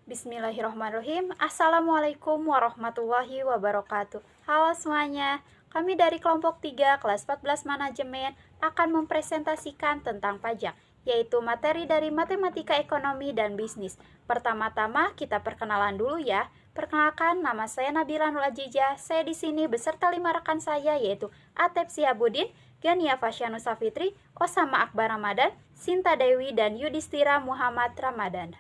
Bismillahirrahmanirrahim. Assalamualaikum warahmatullahi wabarakatuh. Halo semuanya, kami dari kelompok 3 kelas 14 manajemen akan mempresentasikan tentang pajak, yaitu materi dari matematika ekonomi dan bisnis. Pertama-tama kita perkenalan dulu ya. Perkenalkan, nama saya Nabila Nur Ajijah. Saya di sini beserta 5 rekan saya, yaitu Atep Sihabudin, Gania Fasyanus Safitri, Osama Akbar Ramadan, Sinta Dewi, dan Yudhistira Muhammad Ramadan.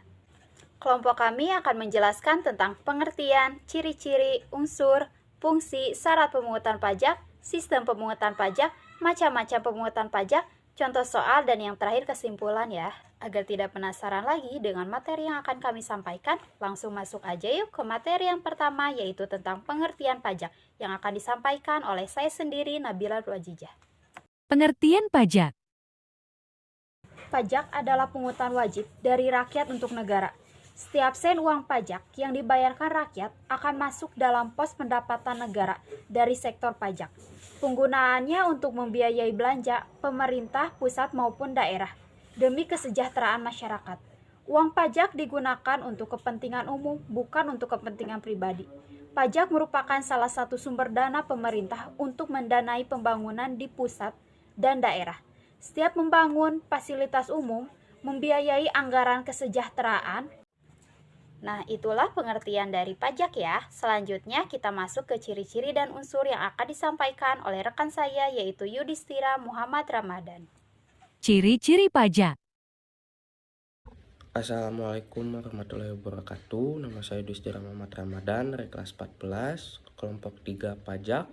Kelompok kami akan menjelaskan tentang pengertian, ciri-ciri, unsur, fungsi, syarat pemungutan pajak, sistem pemungutan pajak, macam-macam pemungutan pajak, contoh soal, dan yang terakhir kesimpulan ya. Agar tidak penasaran lagi dengan materi yang akan kami sampaikan, langsung masuk aja yuk ke materi yang pertama, yaitu tentang pengertian pajak, yang akan disampaikan oleh saya sendiri, Nabila Ruajijah. Pengertian pajak. Pajak adalah pungutan wajib dari rakyat untuk negara. Setiap sen uang pajak yang dibayarkan rakyat akan masuk dalam pos pendapatan negara dari sektor pajak. Penggunaannya untuk membiayai belanja pemerintah pusat maupun daerah demi kesejahteraan masyarakat. Uang pajak digunakan untuk kepentingan umum, bukan untuk kepentingan pribadi. Pajak merupakan salah satu sumber dana pemerintah untuk mendanai pembangunan di pusat dan daerah. Setiap membangun fasilitas umum membiayai anggaran kesejahteraan. Nah, itulah pengertian dari pajak ya. Selanjutnya kita masuk ke ciri-ciri dan unsur yang akan disampaikan oleh rekan saya, yaitu Yudhistira Muhammad Ramadan. Ciri-ciri pajak. Assalamualaikum warahmatullahi wabarakatuh. Nama saya Yudhistira Muhammad Ramadan dari kelas 14, kelompok 3 pajak,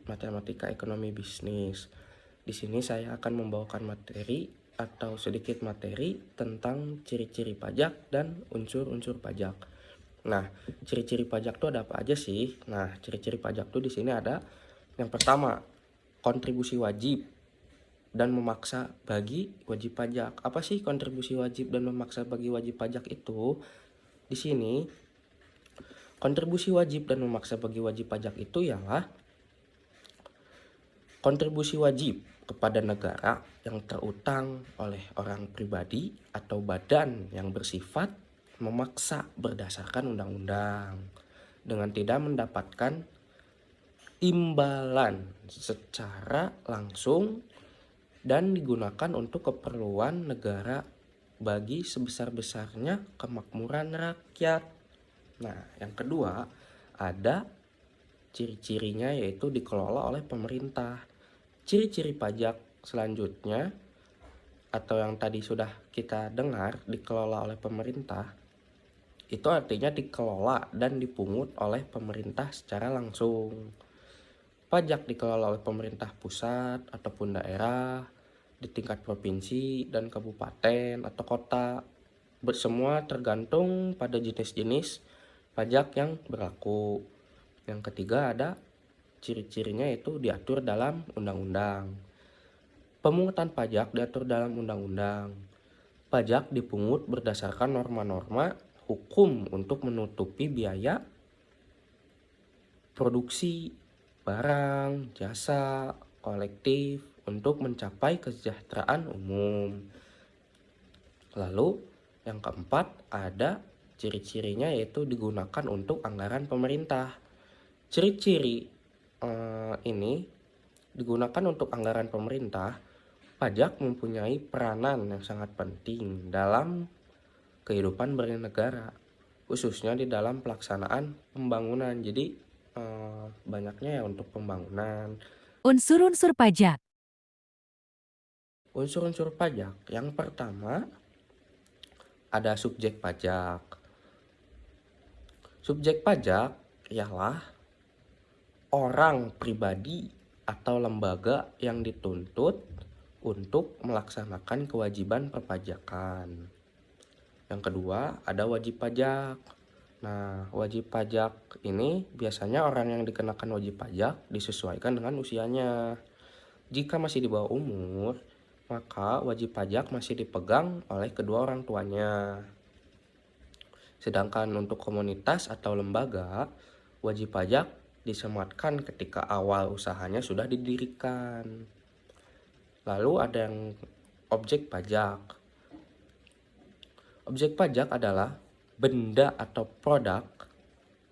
matematika ekonomi bisnis. Di sini saya akan membawakan materi atau sedikit materi tentang ciri-ciri pajak dan unsur-unsur pajak. Nah, ciri-ciri pajak itu ada apa aja sih? Nah, ciri-ciri pajak itu di sini ada yang pertama, kontribusi wajib dan memaksa bagi wajib pajak. Apa sih kontribusi wajib dan memaksa bagi wajib pajak itu? Di sini, kontribusi wajib dan memaksa bagi wajib pajak itu ialah kontribusi wajib kepada negara yang terutang oleh orang pribadi atau badan yang bersifat memaksa berdasarkan undang-undang dengan tidak mendapatkan imbalan secara langsung dan digunakan untuk keperluan negara bagi sebesar-besarnya kemakmuran rakyat. Nah, yang kedua ada ciri-cirinya, yaitu dikelola oleh pemerintah. Ciri-ciri pajak selanjutnya atau yang tadi sudah kita dengar dikelola oleh pemerintah, itu artinya dikelola dan dipungut oleh pemerintah secara langsung. Pajak dikelola oleh pemerintah pusat ataupun daerah di tingkat provinsi dan kabupaten atau kota. Semua tergantung pada jenis-jenis pajak yang berlaku. Yang ketiga ada ciri-cirinya, yaitu diatur dalam undang-undang. Pemungutan pajak diatur dalam undang-undang. Pajak dipungut berdasarkan norma-norma hukum untuk menutupi biaya produksi barang, jasa, kolektif untuk mencapai kesejahteraan umum. Lalu yang keempat ada ciri-cirinya, yaitu digunakan untuk anggaran pemerintah. Ciri-ciri ini digunakan untuk anggaran pemerintah. Pajak mempunyai peranan yang sangat penting dalam kehidupan bernegara, khususnya di dalam pelaksanaan pembangunan. Jadi banyaknya ya untuk pembangunan. Unsur-unsur pajak. Unsur-unsur pajak yang pertama ada subjek pajak. Subjek pajak ialah orang pribadi atau lembaga yang dituntut untuk melaksanakan kewajiban perpajakan. Yang kedua ada wajib pajak. Nah, wajib pajak ini biasanya orang yang dikenakan wajib pajak disesuaikan dengan usianya. Jika masih di bawah umur, maka wajib pajak masih dipegang oleh kedua orang tuanya. Sedangkan untuk komunitas atau lembaga, wajib pajak disematkan ketika awal usahanya sudah didirikan. Lalu ada yang objek pajak. Objek pajak adalah benda atau produk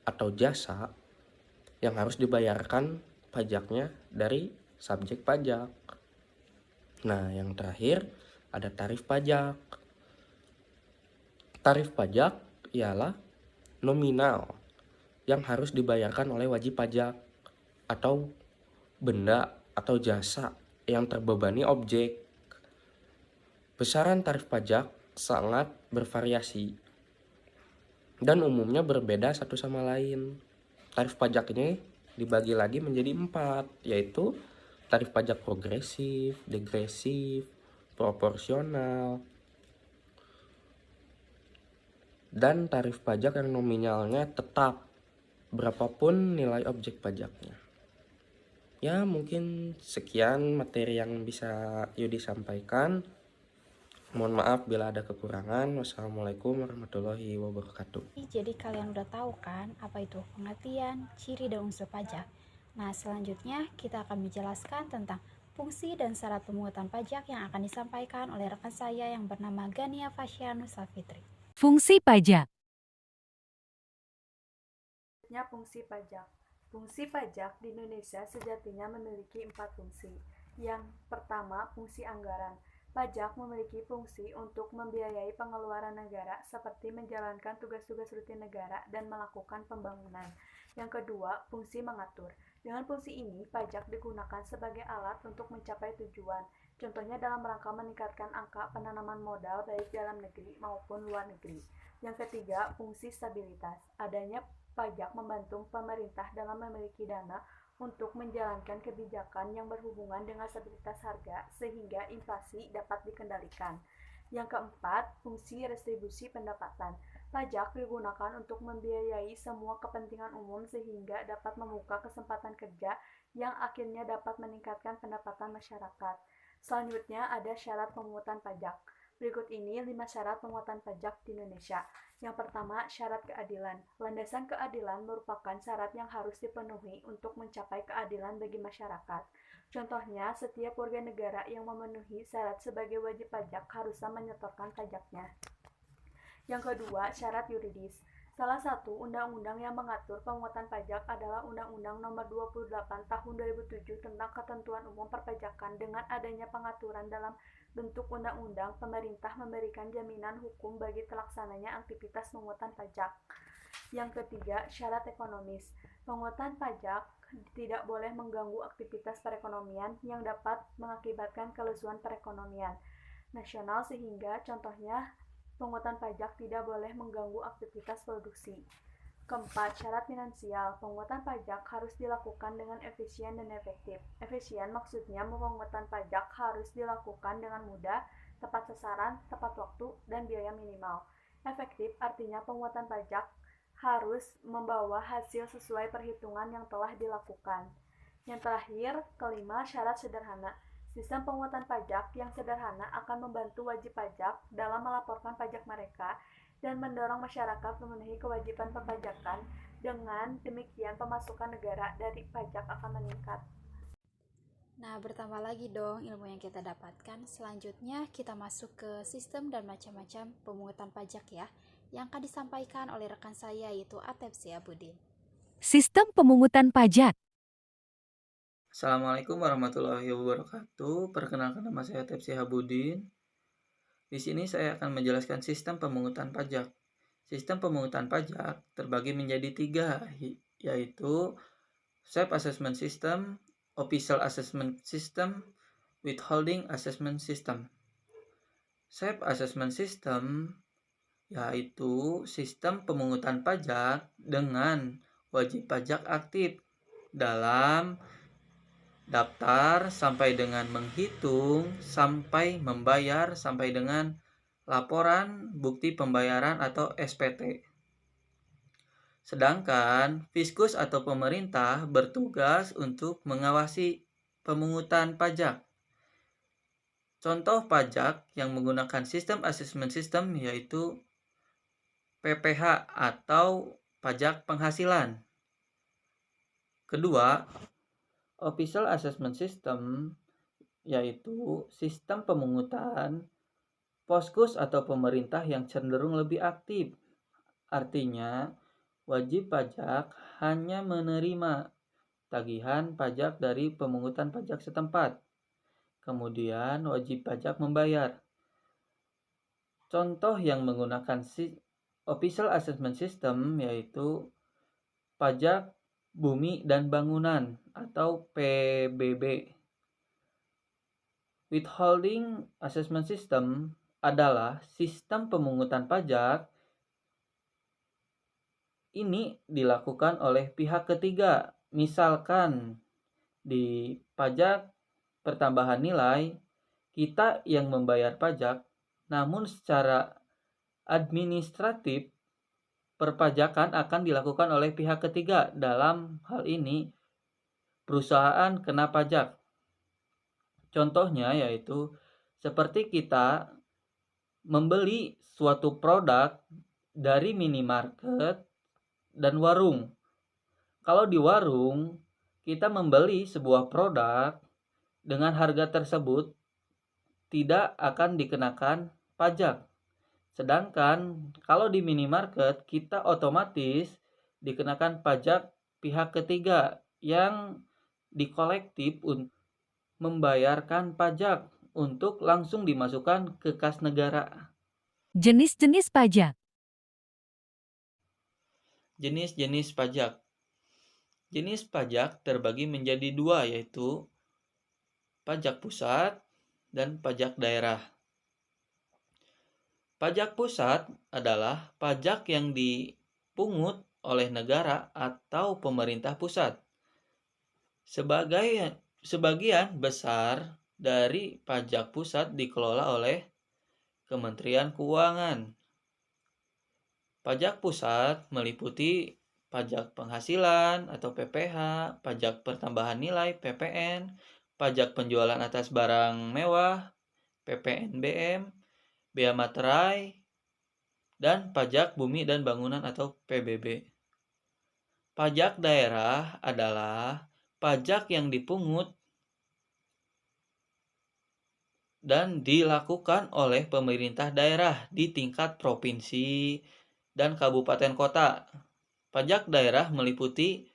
atau jasa yang harus dibayarkan pajaknya dari subjek pajak. Nah, yang terakhir ada tarif pajak. Tarif pajak ialah nominal yang harus dibayarkan oleh wajib pajak atau benda atau jasa yang terbebani objek. Besaran tarif pajak sangat bervariasi dan umumnya berbeda satu sama lain. Tarif pajak ini dibagi lagi menjadi 4, yaitu tarif pajak progresif, degresif, proporsional, dan tarif pajak yang nominalnya tetap berapapun nilai objek pajaknya. Ya, mungkin sekian materi yang bisa Yudi sampaikan. Mohon maaf bila ada kekurangan. Wassalamualaikum warahmatullahi wabarakatuh. Jadi kalian udah tahu kan apa itu pengertian, ciri, dan unsur pajak. Nah, selanjutnya kita akan menjelaskan tentang fungsi dan syarat pemungutan pajak yang akan disampaikan oleh rekan saya yang bernama Gania Fasyanus Safitri. Fungsi pajak. Fungsi pajak. Fungsi pajak di Indonesia sejatinya memiliki 4 fungsi. Yang pertama, fungsi anggaran. Pajak memiliki fungsi untuk membiayai pengeluaran negara seperti menjalankan tugas-tugas rutin negara dan melakukan pembangunan. Yang kedua, fungsi mengatur. Dengan fungsi ini, pajak digunakan sebagai alat untuk mencapai tujuan. Contohnya dalam rangka meningkatkan angka penanaman modal baik dalam negeri maupun luar negeri. Yang ketiga, fungsi stabilitas. Adanya pajak membantu pemerintah dalam memiliki dana untuk menjalankan kebijakan yang berhubungan dengan stabilitas harga sehingga inflasi dapat dikendalikan. Yang keempat, fungsi restribusi pendapatan. Pajak digunakan untuk membiayai semua kepentingan umum sehingga dapat membuka kesempatan kerja yang akhirnya dapat meningkatkan pendapatan masyarakat. Selanjutnya ada syarat pemungutan pajak. Berikut ini 5 syarat pemungutan pajak di Indonesia. Yang pertama, syarat keadilan. Landasan keadilan merupakan syarat yang harus dipenuhi untuk mencapai keadilan bagi masyarakat. Contohnya, setiap warga negara yang memenuhi syarat sebagai wajib pajak haruslah menyetorkan pajaknya. Yang kedua, syarat yuridis. Salah satu undang-undang yang mengatur pemungutan pajak adalah Undang-Undang Nomor 28 Tahun 2007 tentang Ketentuan Umum Perpajakan. Dengan adanya pengaturan dalam bentuk undang-undang, pemerintah memberikan jaminan hukum bagi terlaksananya aktivitas pemungutan pajak. Yang ketiga, syarat ekonomis. Pemungutan pajak tidak boleh mengganggu aktivitas perekonomian yang dapat mengakibatkan kelesuan perekonomian nasional sehingga contohnya pemungutan pajak tidak boleh mengganggu aktivitas produksi. Keempat, syarat finansial. Pemungutan pajak harus dilakukan dengan efisien dan efektif. Efisien maksudnya pemungutan pajak harus dilakukan dengan mudah, tepat sasaran, tepat waktu, dan biaya minimal. Efektif artinya pemungutan pajak harus membawa hasil sesuai perhitungan yang telah dilakukan. Yang terakhir, kelima, syarat sederhana. Sistem pemungutan pajak yang sederhana akan membantu wajib pajak dalam melaporkan pajak mereka dan mendorong masyarakat memenuhi kewajiban perpajakan. Dengan demikian, pemasukan negara dari pajak akan meningkat. Nah, bertambah lagi dong ilmu yang kita dapatkan. Selanjutnya, kita masuk ke sistem dan macam-macam pemungutan pajak ya, yang akan disampaikan oleh rekan saya yaitu Atep Syabudin. Sistem pemungutan pajak. Assalamualaikum warahmatullahi wabarakatuh. Perkenalkan, nama saya Atep Syabudin. Di sini saya akan menjelaskan sistem pemungutan pajak. Sistem pemungutan pajak terbagi menjadi 3, yaitu Self-Assessment System, Official Assessment System, Withholding Assessment System. Self-Assessment System yaitu sistem pemungutan pajak dengan wajib pajak aktif dalam daftar sampai dengan menghitung, sampai membayar, sampai dengan laporan bukti pembayaran atau SPT. Sedangkan Fiskus atau pemerintah bertugas untuk mengawasi pemungutan pajak. Contoh pajak yang menggunakan sistem assessment system yaitu PPH atau pajak penghasilan. Kedua, Official Assessment System yaitu sistem pemungutan Fiskus atau pemerintah yang cenderung lebih aktif Artinya, wajib pajak hanya menerima tagihan pajak dari pemungutan pajak setempat. Kemudian, wajib pajak membayar. Contoh yang menggunakan Official Assessment System yaitu pajak bumi dan bangunan atau PBB. Withholding Assessment System adalah sistem pemungutan pajak. Ini dilakukan oleh pihak ketiga. Misalkan di pajak pertambahan nilai, kita yang membayar pajak, namun secara administratif perpajakan akan dilakukan oleh pihak ketiga. Dalam hal ini, perusahaan kena pajak. Contohnya yaitu seperti kita membeli suatu produk dari minimarket dan warung. Kalau di warung, kita membeli sebuah produk dengan harga tersebut tidak akan dikenakan pajak. Sedangkan kalau di minimarket, kita otomatis dikenakan pajak pihak ketiga yang dikolektif untuk membayarkan pajak untuk langsung dimasukkan ke kas negara. Jenis-jenis pajak. Jenis-jenis pajak. Jenis pajak terbagi menjadi dua, yaitu pajak pusat dan pajak daerah. Pajak pusat adalah pajak yang dipungut oleh negara atau pemerintah pusat. Sebagian besar dari pajak pusat dikelola oleh Kementerian Keuangan. Pajak pusat meliputi pajak penghasilan atau PPH, pajak pertambahan nilai PPN, pajak penjualan atas barang mewah PPNBM, bea materai, dan pajak bumi dan bangunan atau PBB. Pajak daerah adalah pajak yang dipungut dan dilakukan oleh pemerintah daerah di tingkat provinsi dan kabupaten kota. Pajak daerah meliputi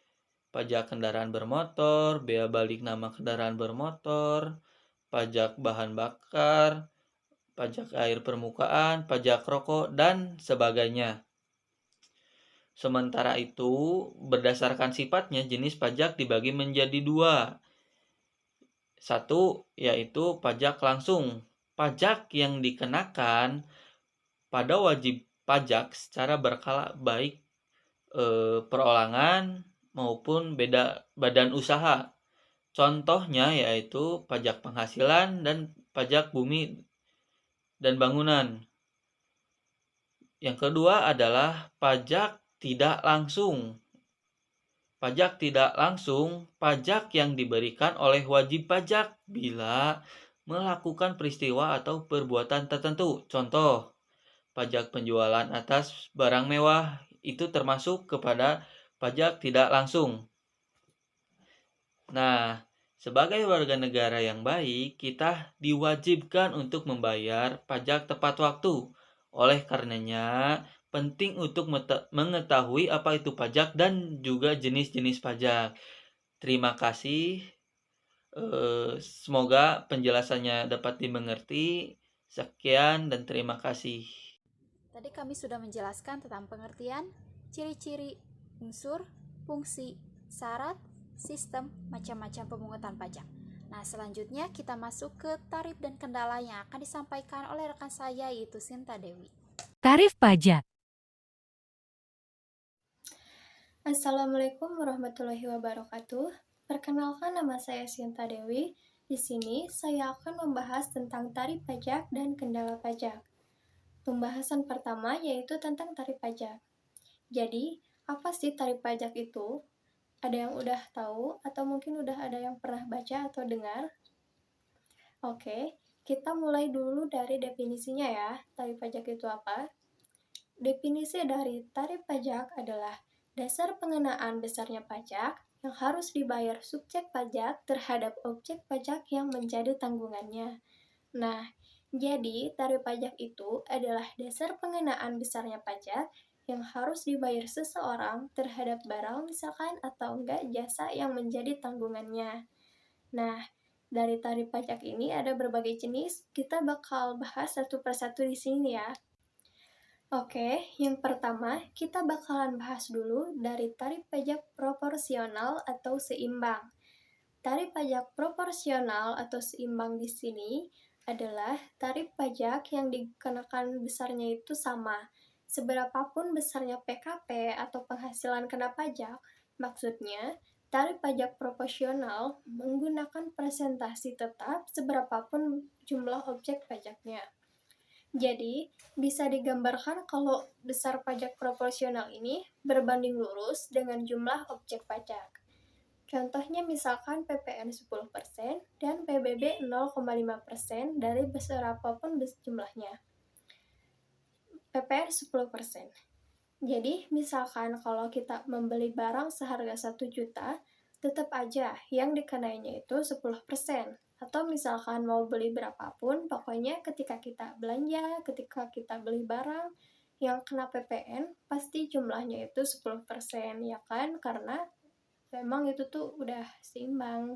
pajak kendaraan bermotor, bea balik nama kendaraan bermotor, pajak bahan bakar, pajak air permukaan, pajak rokok, dan sebagainya. Sementara itu, berdasarkan sifatnya, jenis pajak dibagi menjadi dua. Satu, yaitu pajak langsung. Pajak yang dikenakan pada wajib pajak secara berkala, baik perorangan maupun badan usaha. Contohnya yaitu pajak penghasilan dan pajak bumi dan bangunan. Yang kedua adalah pajak tidak langsung. Pajak tidak langsung, pajak yang diberikan oleh wajib pajak bila melakukan peristiwa atau perbuatan tertentu. Contoh, pajak penjualan atas barang mewah itu termasuk kepada pajak tidak langsung. Nah, sebagai warga negara yang baik, kita diwajibkan untuk membayar pajak tepat waktu. Oleh karenanya, penting untuk mengetahui apa itu pajak dan juga jenis-jenis pajak. Terima kasih. Semoga penjelasannya dapat dimengerti. Sekian dan terima kasih. Tadi kami sudah menjelaskan tentang pengertian, ciri-ciri, unsur, fungsi, syarat, sistem, macam-macam pemungutan pajak. Nah, selanjutnya kita masuk ke tarif dan kendala yang akan disampaikan oleh rekan saya, yaitu Sinta Dewi. Tarif pajak. Assalamualaikum warahmatullahi wabarakatuh. Perkenalkan, nama saya Sinta Dewi. Di sini saya akan membahas tentang tarif pajak dan kendala pajak. Pembahasan pertama yaitu tentang tarif pajak. Jadi, apa sih tarif pajak itu? Ada yang udah tahu atau mungkin udah ada yang pernah baca atau dengar? Oke, kita mulai dulu dari definisinya ya. Tarif pajak itu apa? Definisi dari tarif pajak adalah dasar pengenaan besarnya pajak yang harus dibayar subjek pajak terhadap objek pajak yang menjadi tanggungannya. Nah, jadi tarif pajak itu adalah dasar pengenaan besarnya pajak yang harus dibayar seseorang terhadap barang misalkan atau enggak jasa yang menjadi tanggungannya. Nah, dari tarif pajak ini ada berbagai jenis, kita bakal bahas satu persatu di sini ya. Oke, yang pertama kita bakalan bahas dulu dari tarif pajak proporsional atau seimbang. Tarif pajak proporsional atau seimbang di sini adalah tarif pajak yang dikenakan besarnya itu sama. Seberapapun besarnya PKP atau penghasilan kena pajak, maksudnya tarif pajak proporsional menggunakan presentasi tetap seberapapun jumlah objek pajaknya. Jadi, bisa digambarkan kalau besar pajak proporsional ini berbanding lurus dengan jumlah objek pajak. Contohnya misalkan PPN 10% dan PBB 0,5% dari berapapun jumlahnya. PPN 10%. Jadi, misalkan kalau kita membeli barang seharga 1 juta, tetap aja yang dikenainya itu 10%. Atau misalkan mau beli berapapun, pokoknya ketika kita belanja, ketika kita beli barang yang kena PPN, pasti jumlahnya itu 10%, ya kan? Karena memang itu tuh udah seimbang.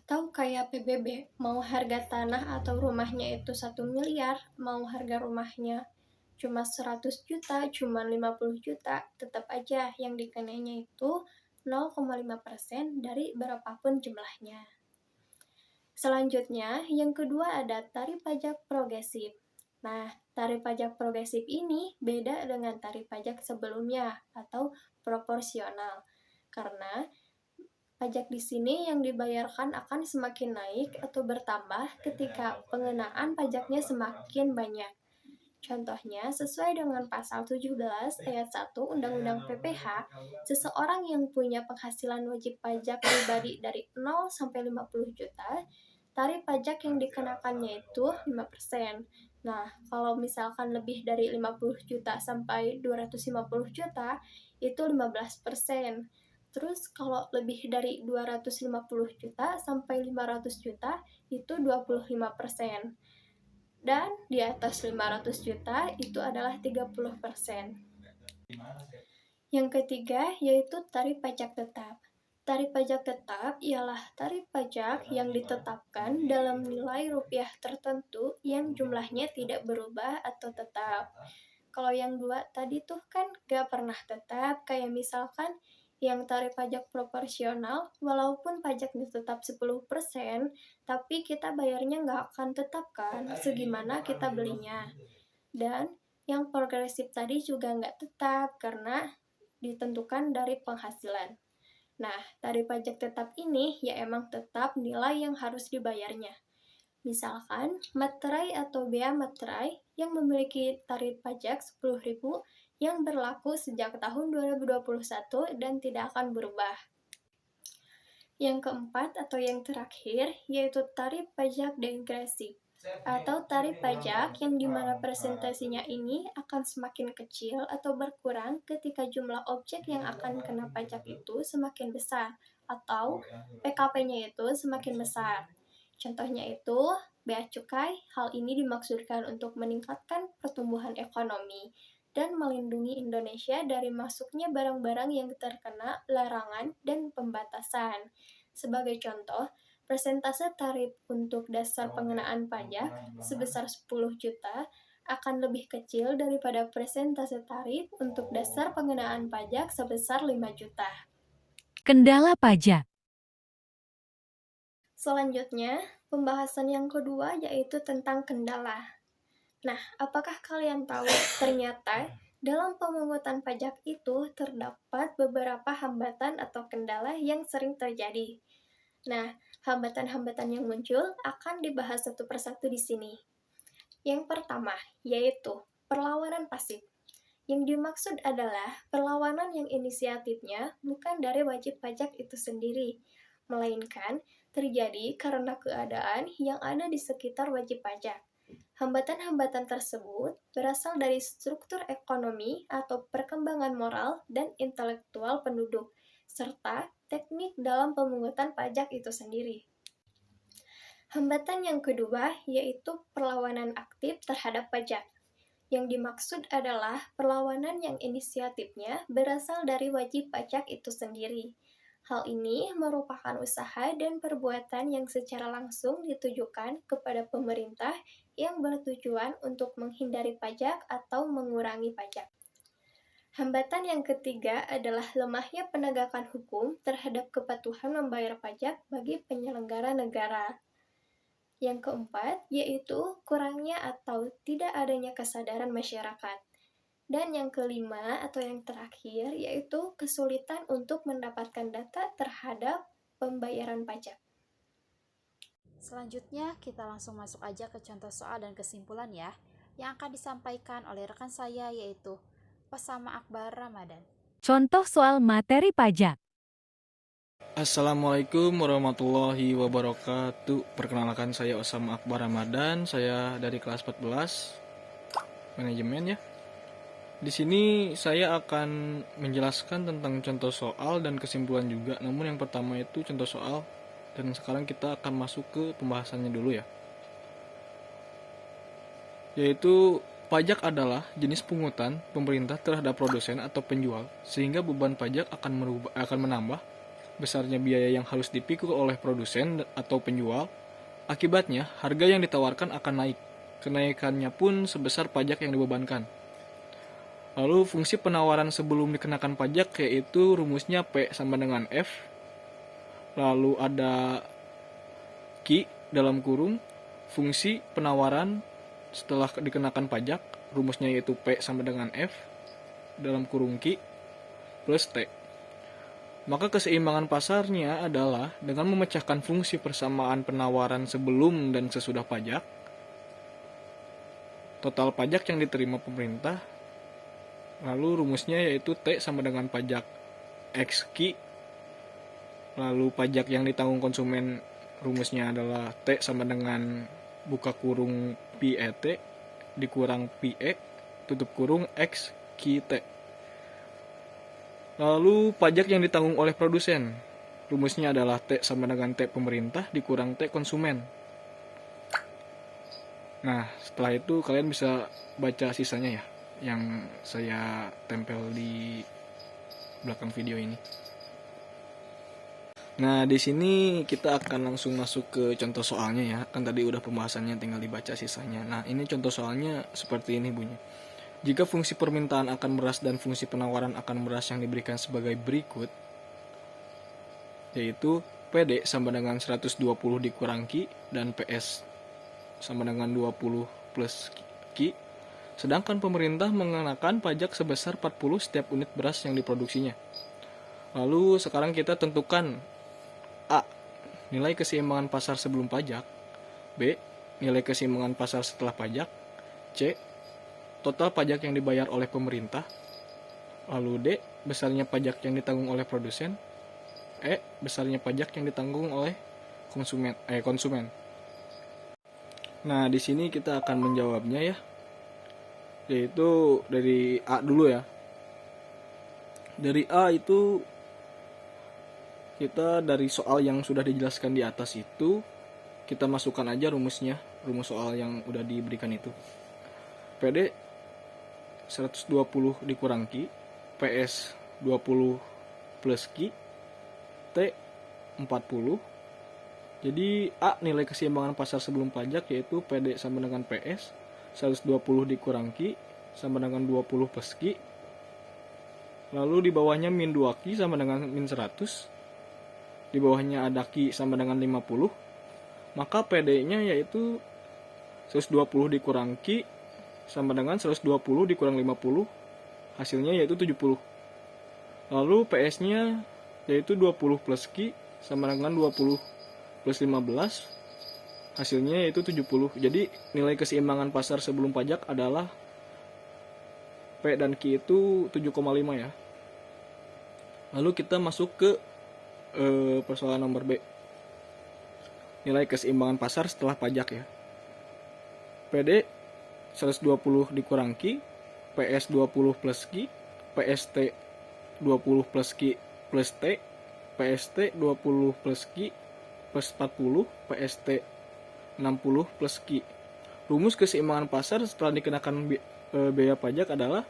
Atau kayak PBB, mau harga tanah atau rumahnya itu 1 miliar, mau harga rumahnya cuma 100 juta, cuma 50 juta, tetap aja yang dikenainya itu 0,5% dari berapapun jumlahnya. Selanjutnya, yang kedua ada tarif pajak progresif. Nah, tarif pajak progresif ini beda dengan tarif pajak sebelumnya atau proporsional. Karena pajak di sini yang dibayarkan akan semakin naik atau bertambah ketika pengenaan pajaknya semakin banyak. Contohnya, sesuai dengan pasal 17 ayat 1 Undang-Undang PPH, seseorang yang punya penghasilan wajib pajak pribadi dari 0 sampai 50 juta, tarif pajak yang dikenakannya itu 5%. Nah, kalau misalkan lebih dari 50 juta sampai 250 juta, itu 15%. Terus kalau lebih dari 250 juta sampai 500 juta, itu 25%. Dan di atas 500 juta, itu adalah 30%. Yang ketiga, yaitu tarif pajak tetap. Tarif pajak tetap ialah tarif pajak yang ditetapkan dalam nilai rupiah tertentu yang jumlahnya tidak berubah atau tetap. Kalau yang dua tadi tuh kan gak pernah tetap, kayak misalkan yang tarif pajak proporsional, walaupun pajaknya tetap 10%, tapi kita bayarnya nggak akan tetap kan, segimana kita belinya. Dan yang progresif tadi juga nggak tetap, karena ditentukan dari penghasilan. Nah, tarif pajak tetap ini ya emang tetap nilai yang harus dibayarnya. Misalkan, materai atau bea materai yang memiliki tarif pajak 10.000 yang berlaku sejak tahun 2021 dan tidak akan berubah. Yang keempat atau yang terakhir yaitu tarif pajak degresif atau tarif pajak yang dimana presentasinya ini akan semakin kecil atau berkurang ketika jumlah objek yang akan kena pajak itu semakin besar atau PKP-nya itu semakin besar. Contohnya itu bea cukai. Hal ini dimaksudkan untuk meningkatkan pertumbuhan ekonomi dan melindungi Indonesia dari masuknya barang-barang yang terkena larangan dan pembatasan. Sebagai contoh, persentase tarif untuk dasar pengenaan pajak sebesar 10 juta akan lebih kecil daripada persentase tarif untuk dasar pengenaan pajak sebesar 5 juta. Kendala pajak. Selanjutnya, pembahasan yang kedua yaitu tentang kendala. Nah, apakah kalian tahu ternyata dalam pemungutan pajak itu terdapat beberapa hambatan atau kendala yang sering terjadi? Nah, hambatan-hambatan yang muncul akan dibahas satu persatu di sini. Yang pertama, yaitu perlawanan pasif. Yang dimaksud adalah perlawanan yang inisiatifnya bukan dari wajib pajak itu sendiri, melainkan terjadi karena keadaan yang ada di sekitar wajib pajak. Hambatan-hambatan tersebut berasal dari struktur ekonomi atau perkembangan moral dan intelektual penduduk, serta teknik dalam pemungutan pajak itu sendiri. Hambatan yang kedua yaitu perlawanan aktif terhadap pajak. Yang dimaksud adalah perlawanan yang inisiatifnya berasal dari wajib pajak itu sendiri. Hal ini merupakan usaha dan perbuatan yang secara langsung ditujukan kepada pemerintah yang bertujuan untuk menghindari pajak atau mengurangi pajak. Hambatan yang ketiga adalah lemahnya penegakan hukum terhadap kepatuhan membayar pajak bagi penyelenggara negara. Yang keempat, yaitu kurangnya atau tidak adanya kesadaran masyarakat. Dan yang kelima atau yang terakhir, yaitu kesulitan untuk mendapatkan data terhadap pembayaran pajak. Selanjutnya, kita langsung masuk aja ke contoh soal dan kesimpulan ya, yang akan disampaikan oleh rekan saya yaitu Osama Akbar Ramadan. Contoh soal materi pajak. Assalamualaikum warahmatullahi wabarakatuh. Perkenalkan, saya Osama Akbar Ramadan. Saya dari kelas 14 manajemen ya. Di sini saya akan menjelaskan tentang contoh soal dan kesimpulan juga. Namun yang pertama itu contoh soal, dan sekarang kita akan masuk ke pembahasannya dulu ya. Yaitu pajak adalah jenis pungutan pemerintah terhadap produsen atau penjual, sehingga beban pajak akan menambah besarnya biaya yang harus dipikul oleh produsen atau penjual. Akibatnya, harga yang ditawarkan akan naik. Kenaikannya pun sebesar pajak yang dibebankan. Lalu fungsi penawaran sebelum dikenakan pajak yaitu rumusnya P sama dengan F. Lalu ada Q dalam kurung fungsi penawaran setelah dikenakan pajak, rumusnya yaitu P sama dengan F dalam kurung Q plus T. Maka keseimbangan pasarnya adalah dengan memecahkan fungsi persamaan penawaran sebelum dan sesudah pajak, total pajak yang diterima pemerintah, lalu rumusnya yaitu T sama dengan pajak XQ, lalu pajak yang ditanggung konsumen rumusnya adalah T sama dengan buka kurung PET dikurang PE tutup kurung XQT. Lalu pajak yang ditanggung oleh produsen rumusnya adalah T sama dengan T pemerintah dikurang T konsumen. Nah, setelah itu kalian bisa baca sisanya ya, yang saya tempel di belakang video ini. Nah, di sini kita akan langsung masuk ke contoh soalnya ya. Kan tadi udah pembahasannya, tinggal dibaca sisanya. Nah, ini contoh soalnya seperti ini bunyi. Jika fungsi permintaan akan beras dan fungsi penawaran akan beras yang diberikan sebagai berikut, yaitu PD sama dengan 120 dikurang Q dan PS sama dengan 20 plus Q, sedangkan pemerintah mengenakan pajak sebesar 40 setiap unit beras yang diproduksinya. Lalu sekarang kita tentukan A. Nilai keseimbangan pasar sebelum pajak. B. Nilai keseimbangan pasar setelah pajak. C. Total pajak yang dibayar oleh pemerintah. Lalu D. Besarnya pajak yang ditanggung oleh produsen. E. Besarnya pajak yang ditanggung oleh konsumen. Nah, di sini kita akan menjawabnya ya. Yaitu dari A dulu ya. Dari A itu kita dari soal yang sudah dijelaskan di atas itu kita masukkan aja rumusnya, rumus soal yang udah diberikan itu. PD 120 dikurang Q, PS 20 plus Q, T 40. Jadi A nilai keseimbangan pasar sebelum pajak yaitu PD sama dengan PS 120 dikurang Q sama dengan 20 plus Q. Lalu di bawahnya min 2Q sama dengan min 100. Di bawahnya ada Q sama dengan 50. Maka PD-nya yaitu 120 dikurang Q sama dengan 120 dikurang 50. Hasilnya yaitu 70. Lalu PS-nya yaitu 20 plus Q sama dengan 20 plus 15. Hasilnya yaitu 70. Jadi nilai keseimbangan pasar sebelum pajak adalah P dan Q itu 7,5 ya. Lalu kita masuk ke persoalan nomor B. Nilai keseimbangan pasar setelah pajak ya. PD 120 dikurang Q, PS 20 plus Q, PST 20 plus Q plus T, PST 20 plus Q plus 40, PST 60 plus Q. Rumus keseimbangan pasar setelah dikenakan biaya pajak adalah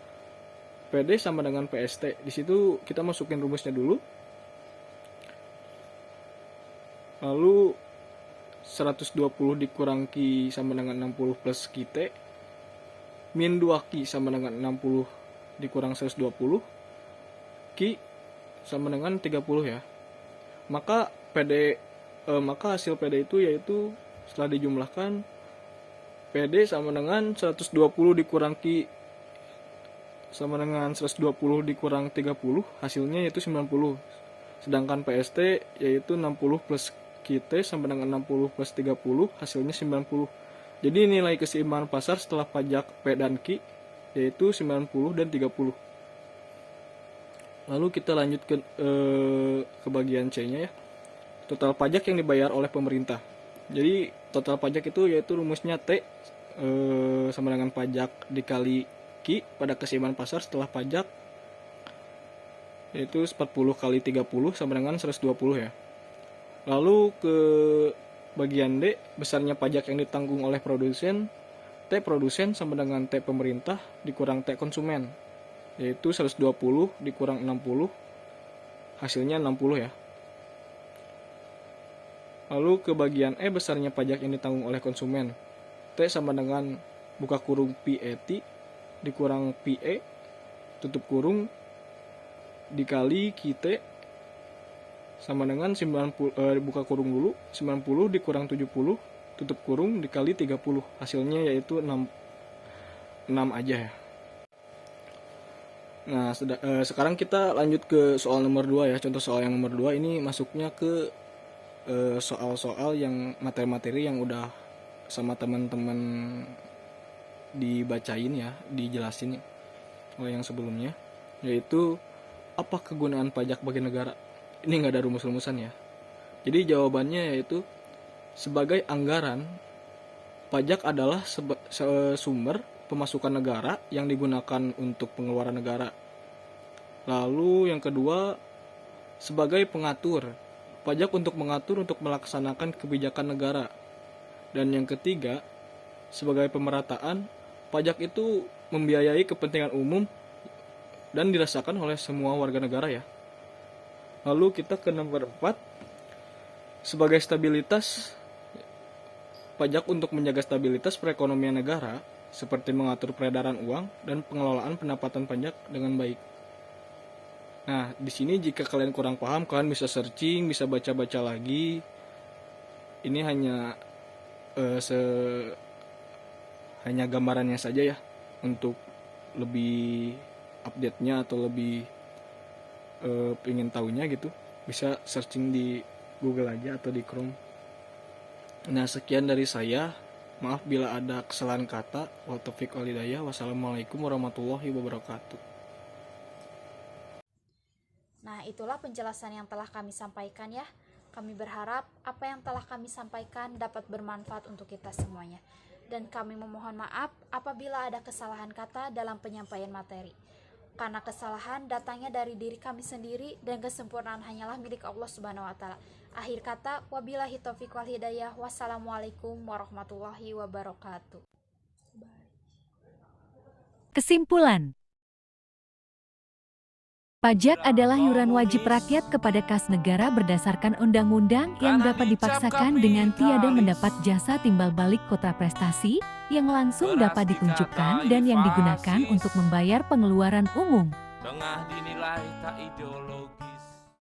PD sama dengan PST. Di situ kita masukin rumusnya dulu. Lalu 120 dikurang Ki sama dengan 60 plus Ki-T. Min 2 Ki sama dengan 60 dikurang 120. Ki sama dengan 30 ya. Maka hasil PD itu yaitu setelah dijumlahkan PD sama dengan 120 dikurang Ki sama dengan 120 dikurang 30, hasilnya yaitu 90. Sedangkan PST yaitu 60 plus Ki-T sama dengan 60 plus 30, hasilnya 90. Jadi nilai keseimbangan pasar setelah pajak P dan Ki yaitu 90 dan 30. Lalu kita lanjut ke bagian C-nya ya. Total pajak yang dibayar oleh pemerintah. Jadi total pajak itu yaitu rumusnya T sama dengan pajak dikali Ki pada keseimbangan pasar setelah pajak, yaitu 40 kali 30 sama dengan 120 ya. Lalu ke bagian D, besarnya pajak yang ditanggung oleh produsen. T produsen sama dengan T pemerintah dikurang T konsumen, yaitu 120 dikurang 60, hasilnya 60 ya. Lalu ke bagian E, besarnya pajak yang ditanggung oleh konsumen. T sama dengan buka kurung PET dikurang PE tutup kurung dikali Ki-T sama dengan 90 buka kurung dulu 90 dikurang 70 tutup kurung dikali 30, hasilnya yaitu 6 aja ya. Nah, sekarang kita lanjut ke soal nomor 2 ya. Contoh soal yang nomor 2 ini masuknya ke soal-soal yang materi-materi yang udah sama teman-teman dibacain ya, dijelasin oleh yang sebelumnya, yaitu apa kegunaan pajak bagi negara. Ini nggak ada rumus-rumusan ya. Jadi jawabannya yaitu sebagai anggaran, pajak adalah sumber pemasukan negara yang digunakan untuk pengeluaran negara. Lalu yang kedua, sebagai pengatur, pajak untuk mengatur untuk melaksanakan kebijakan negara. Dan yang ketiga, sebagai pemerataan, pajak itu membiayai kepentingan umum dan dirasakan oleh semua warga negara ya. Lalu kita ke nomor 4, sebagai stabilitas, pajak untuk menjaga stabilitas perekonomian negara seperti mengatur peredaran uang dan pengelolaan pendapatan pajak dengan baik. Nah, di sini jika kalian kurang paham, kalian bisa searching, bisa baca-baca lagi. Ini hanya hanya gambarannya saja ya, untuk lebih update-nya atau lebih ingin tahunya gitu, bisa searching di Google aja atau di Chrome. Nah, sekian dari saya. Maaf bila ada kesalahan kata. Wa taufiq wal hidayah. Wassalamualaikum warahmatullahi wabarakatuh. Nah, itulah penjelasan yang telah kami sampaikan ya. Kami berharap apa yang telah kami sampaikan dapat bermanfaat untuk kita semuanya. Dan kami memohon maaf apabila ada kesalahan kata dalam penyampaian materi. Karena kesalahan datangnya dari diri kami sendiri dan kesempurnaan hanyalah milik Allah Subhanahu wa taala. Akhir kata, wabillahi taufiq wal hidayah. Wassalamualaikum warahmatullahi wabarakatuh. Kesimpulan. Pajak adalah iuran wajib rakyat kepada kas negara berdasarkan undang-undang yang dapat dipaksakan dengan tiada mendapat jasa timbal balik kontraprestasi yang langsung dapat ditunjukkan dan yang digunakan untuk membayar pengeluaran umum. Tengah dinilai tak ideologi.